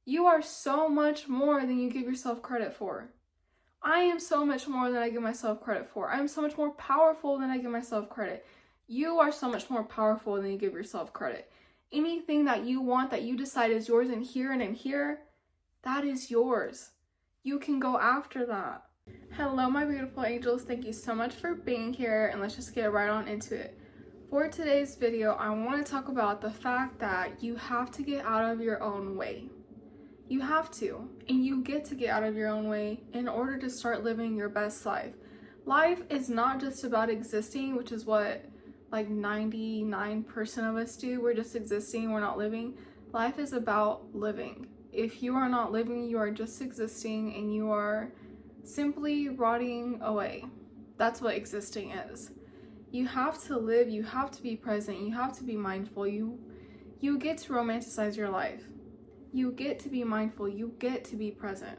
You are so much more than you give yourself credit for. I am so much more than I give myself credit for. I am so much more powerful than I give myself credit. You are so much more powerful than you give yourself credit. Anything that you want, that you decide is yours in here and in here, that is yours. You can go after that. Hello, my beautiful angels. Thank you so much for being here, and let's just get right on into it. For today's video, I want to talk about the fact that you have to get out of your own way. You have to, and you get to get out of your own way in order to start living your best life. Life is not just about existing, which is what like 99% of us do. We're just existing, we're not living. Life is about living. If you are not living, you are just existing and you are simply rotting away. That's what existing is. You have to live, you have to be present, you have to be mindful. You get to romanticize your life. You get to be mindful, you get to be present.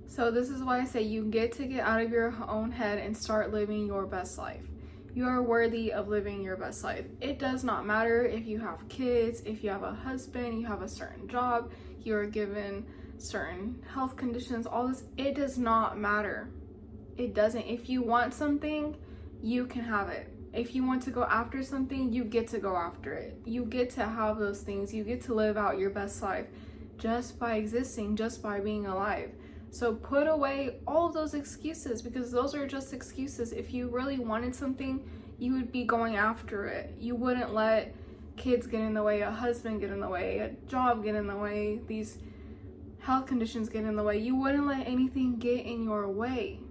So this is why I say you get to get out of your own head and start living your best life. You are worthy of living your best life. It does not matter if you have kids, if you have a husband, you have a certain job, you are given certain health conditions, all this, it does not matter. It doesn't. If you want something, you can have it. If you want to go after something, you get to go after it. You get to have those things. You get to live out your best life just by existing, just by being alive. So put away all of those excuses, because those are just excuses. If you really wanted something, you would be going after it. You wouldn't let kids get in the way, a husband get in the way, a job get in the way, these health conditions get in the way. You wouldn't let anything get in your way.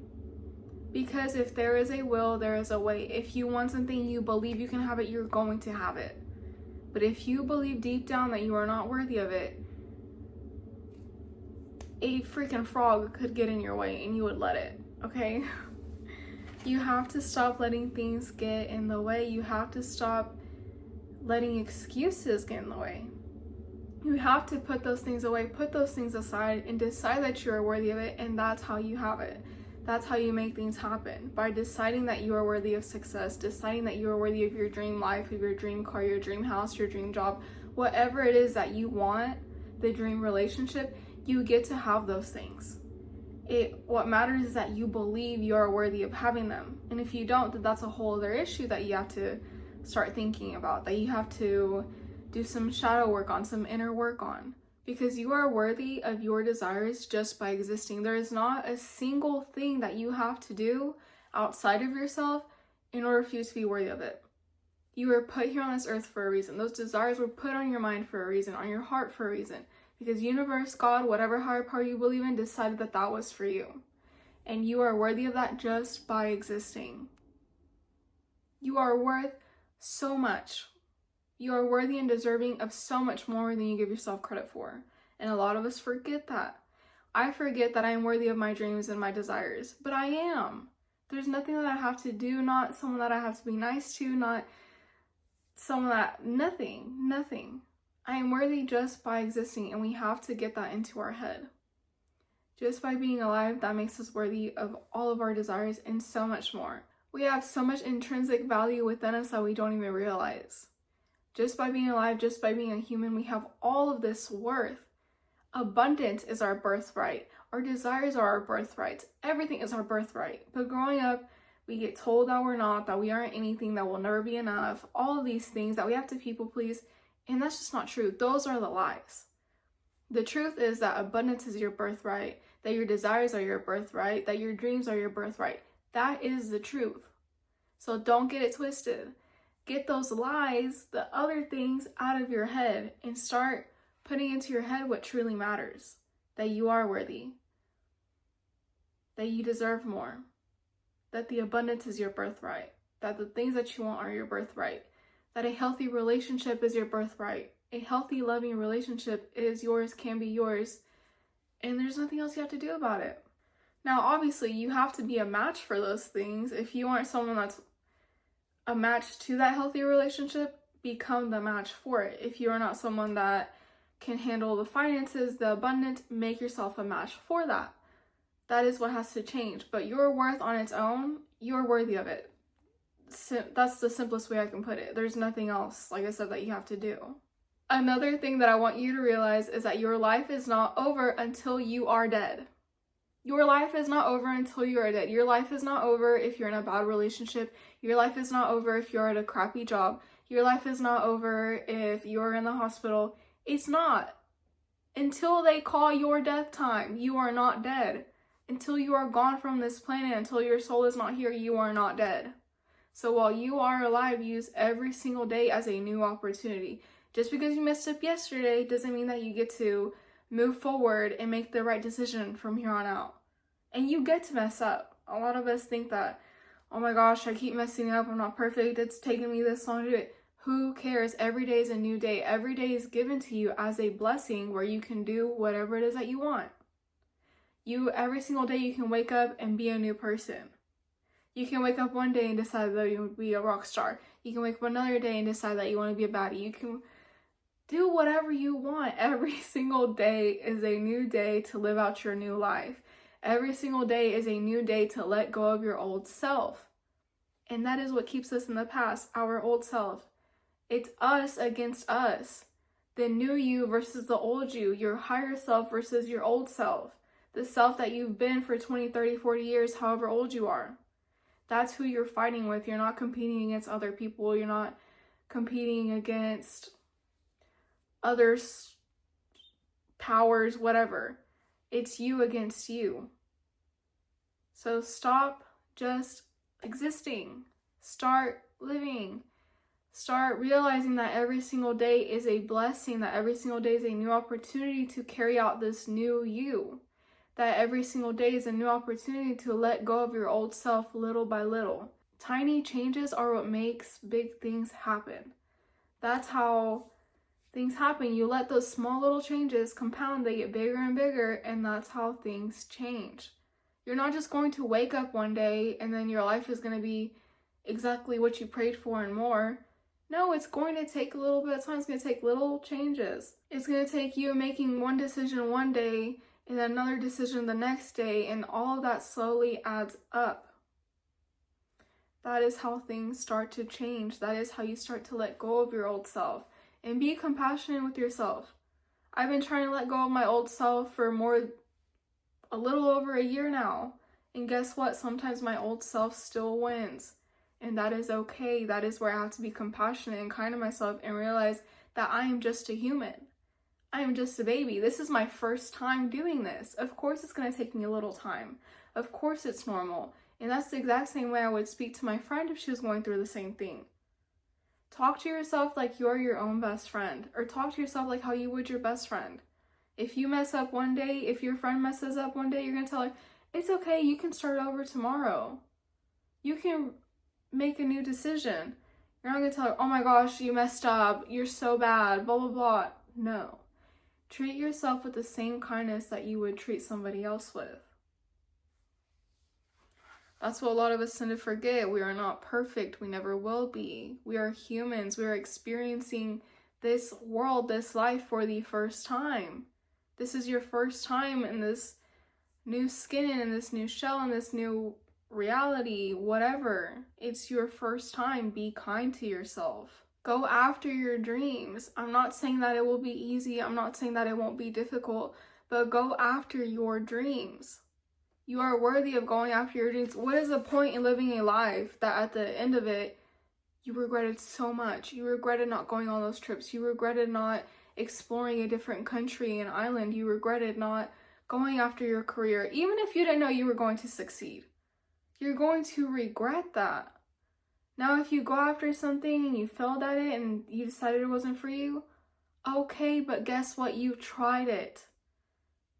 Because if there is a will, there is a way. If you want something, you believe you can have it, you're going to have it. But if you believe deep down that you are not worthy of it, a freaking frog could get in your way and you would let it, okay? You have to stop letting things get in the way. You have to stop letting excuses get in the way. You have to put those things away, put those things aside, and decide that you are worthy of it, and that's how you have it. That's how you make things happen, by deciding that you are worthy of success, deciding that you are worthy of your dream life, of your dream car, your dream house, your dream job, whatever it is that you want, the dream relationship, you get to have those things. What matters is that you believe you are worthy of having them. And if you don't, then that's a whole other issue that you have to start thinking about, that you have to do some shadow work on, some inner work on. Because you are worthy of your desires just by existing. There is not a single thing that you have to do outside of yourself in order for you to be worthy of it. You were put here on this earth for a reason. Those desires were put on your mind for a reason, on your heart for a reason. Because universe, God, whatever higher power you believe in, decided that that was for you. And you are worthy of that just by existing. You are worth so much. You are worthy and deserving of so much more than you give yourself credit for. And a lot of us forget that. I forget that I am worthy of my dreams and my desires. But I am. There's nothing that I have to do, not someone that I have to be nice to, not someone that, nothing. I am worthy just by existing, and we have to get that into our head. Just by being alive, that makes us worthy of all of our desires and so much more. We have so much intrinsic value within us that we don't even realize. Just by being alive, just by being a human, we have all of this worth. Abundance is our birthright. Our desires are our birthrights. Everything is our birthright. But growing up, we get told that we're not, that we aren't anything, that we'll never be enough, all of these things, that we have to people please. And that's just not true. Those are the lies. The truth is that abundance is your birthright, that your desires are your birthright, that your dreams are your birthright. That is the truth. So don't get it twisted. Get those lies, the other things, out of your head and start putting into your head what truly matters. That you are worthy. That you deserve more. That the abundance is your birthright. That the things that you want are your birthright. That a healthy relationship is your birthright. A healthy, loving relationship is yours, can be yours, and there's nothing else you have to do about it. Now, obviously, you have to be a match for those things. If you aren't someone that's a match to that healthy relationship, become the match for it. If you are not someone that can handle the finances, the abundance, make yourself a match for that. That is what has to change. But your worth on its own, you're worthy of it. That's the simplest way I can put it. There's nothing else, like I said, that you have to do. Another thing that I want you to realize is that your life is not over until you are dead. Your life is not over until you are dead. Your life is not over if you're in a bad relationship. Your life is not over if you're at a crappy job. Your life is not over if you're in the hospital. It's not. Until they call your death time, you are not dead. Until you are gone from this planet, until your soul is not here, you are not dead. So while you are alive, use every single day as a new opportunity. Just because you messed up yesterday doesn't mean that you get to move forward and make the right decision from here on out. And you get to mess up. A lot of us think that, oh my gosh, I keep messing up, I'm not perfect, it's taken me this long to do it. Who cares? Every day is a new day. Every day is given to you as a blessing where you can do whatever it is that you want. Every single day you can wake up and be a new person. You can wake up one day and decide that you want to be a rock star. You can wake up another day and decide that you want to be a baddie. You can do whatever you want. Every single day is a new day to live out your new life. Every single day is a new day to let go of your old self. And that is what keeps us in the past, our old self. It's us against us. The new you versus the old you. Your higher self versus your old self. The self that you've been for 20, 30, 40 years, however old you are. That's who you're fighting with. You're not competing against other people. You're not competing against others, powers, whatever. It's you against you. So stop just existing. Start living. Start realizing that every single day is a blessing, that every single day is a new opportunity to carry out this new you. That every single day is a new opportunity to let go of your old self little by little. Tiny changes are what makes big things happen. That's how things happen. You let those small little changes compound, they get bigger and bigger, and that's how things change. You're not just going to wake up one day and then your life is going to be exactly what you prayed for and more. No, it's going to take a little bit of time. It's going to take little changes. It's going to take you making one decision one day and then another decision the next day, and all of that slowly adds up. That is how things start to change. That is how you start to let go of your old self and be compassionate with yourself. I've been trying to let go of my old self for a little over a year now. And guess what? Sometimes my old self still wins. And that is okay. That is where I have to be compassionate and kind to myself and realize that I am just a human. I am just a baby. This is my first time doing this. Of course it's going to take me a little time. Of course it's normal. And that's the exact same way I would speak to my friend if she was going through the same thing. Talk to yourself like you're your own best friend. Or talk to yourself like how you would your best friend. If you mess up one day, if your friend messes up one day, you're going to tell her, it's okay, you can start over tomorrow. You can make a new decision. You're not going to tell her, oh my gosh, you messed up, you're so bad, blah, blah, blah. No. Treat yourself with the same kindness that you would treat somebody else with. That's what a lot of us tend to forget. We are not perfect. We never will be. We are humans. We are experiencing this world, this life for the first time. This is your first time in this new skin, in this new shell, in this new reality, whatever. It's your first time. Be kind to yourself. Go after your dreams. I'm not saying that it will be easy. I'm not saying that it won't be difficult, but go after your dreams. You are worthy of going after your dreams. What is the point in living a life that at the end of it, you regretted so much? You regretted not going on those trips. You regretted not exploring a different country and island. You regretted not going after your career. Even if you didn't know you were going to succeed, you're going to regret that. Now, if you go after something and you failed at it and you decided it wasn't for you, okay, but guess what? You tried it.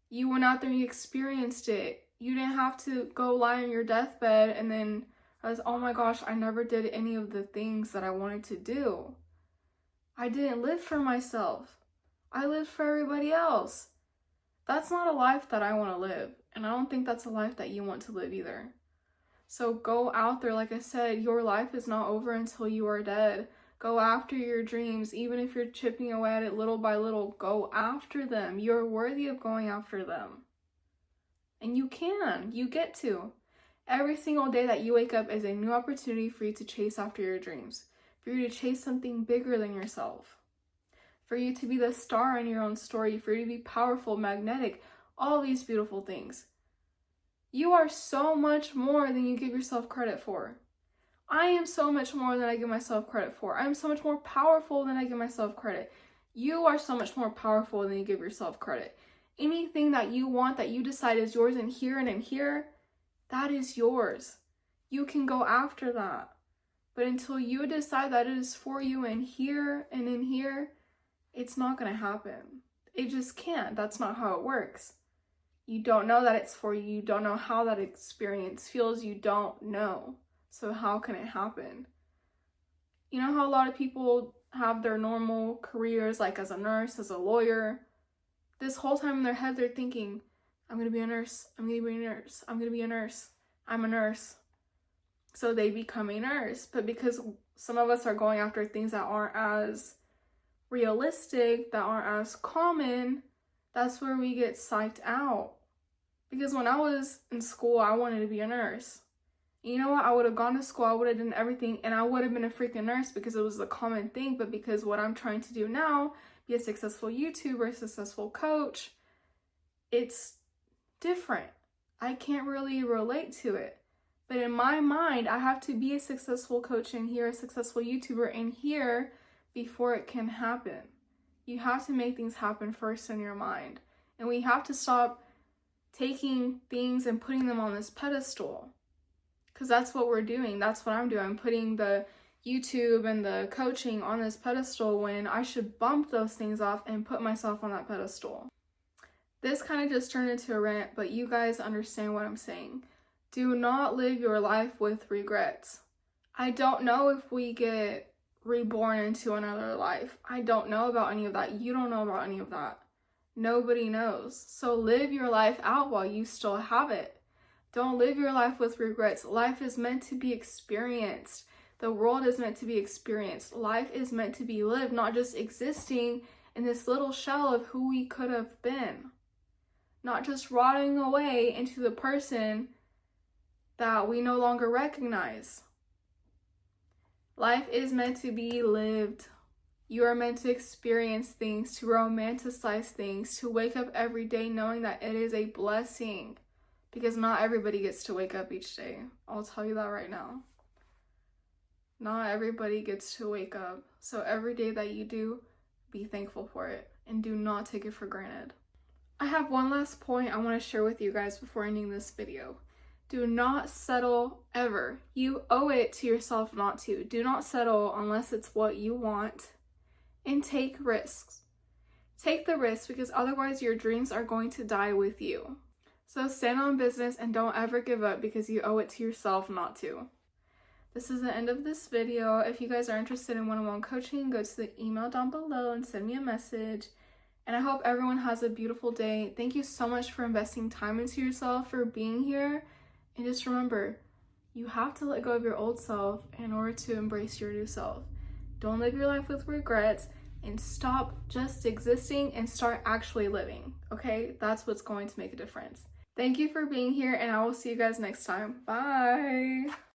You went out there and you experienced it. You didn't have to go lie on your deathbed and then realize, oh my gosh, I never did any of the things that I wanted to do. I didn't live for myself. I lived for everybody else. That's not a life that I want to live. And I don't think that's a life that you want to live either. So go out there. Like I said, your life is not over until you are dead. Go after your dreams. Even if you're chipping away at it little by little, go after them. You're worthy of going after them. And you can. You get to. Every single day that you wake up is a new opportunity for you to chase after your dreams. For you to chase something bigger than yourself. for you to be the star in your own story, for you to be powerful, magnetic, all these beautiful things. You are so much more than you give yourself credit for. I am so much more than I give myself credit for. I am so much more powerful than I give myself credit. You are so much more powerful than you give yourself credit. Anything that you want, that you decide is yours in here and in here, that is yours. You can go after that. But until you decide that it is for you in here and in here, it's not going to happen. It just can't. That's not how it works. You don't know that it's for you. You don't know how that experience feels. You don't know. So how can it happen? You know how a lot of people have their normal careers, like as a nurse, as a lawyer? This whole time in their head, they're thinking, I'm going to be a nurse. I'm going to be a nurse. I'm going to be a nurse. I'm a nurse. So they become a nurse. But because some of us are going after things that aren't as realistic, that aren't as common, that's where we get psyched out. Because when I was in school, I wanted to be a nurse. You know what? I would have gone to school, I would have done everything, and I would have been a freaking nurse because it was the common thing. But because what I'm trying to do now, be a successful YouTuber, a successful coach, it's different. I can't really relate to it. But in my mind, I have to be a successful coach in here, a successful YouTuber in here before it can happen. You have to make things happen first in your mind. And we have to stop taking things and putting them on this pedestal. Because that's what we're doing. That's what I'm doing. I'm putting the YouTube and the coaching on this pedestal when I should bump those things off and put myself on that pedestal. This kind of just turned into a rant, but you guys understand what I'm saying. Do not live your life with regrets. I don't know if we get reborn into another life. I don't know about any of that. You don't know about any of that. Nobody knows. So live your life out while you still have it. Don't live your life with regrets. Life is meant to be experienced. The world is meant to be experienced. Life is meant to be lived, not just existing in this little shell of who we could have been. Not just rotting away into the person that we no longer recognize. Life is meant to be lived. You are meant to experience things, to romanticize things, to wake up every day knowing that it is a blessing. Because not everybody gets to wake up each day. I'll tell you that right now. Not everybody gets to wake up. So every day that you do, be thankful for it. And do not take it for granted. I have one last point I want to share with you guys before ending this video. Do not settle ever. You owe it to yourself not to. Do not settle unless it's what you want. And take risks. Take the risk because otherwise your dreams are going to die with you. So stand on business and don't ever give up because you owe it to yourself not to. This is the end of this video. If you guys are interested in one-on-one coaching, go to the email down below and send me a message. And I hope everyone has a beautiful day. Thank you so much for investing time into yourself, for being here. And just remember, you have to let go of your old self in order to embrace your new self. Don't live your life with regrets and stop just existing and start actually living, okay? That's what's going to make a difference. Thank you for being here and I will see you guys next time. Bye!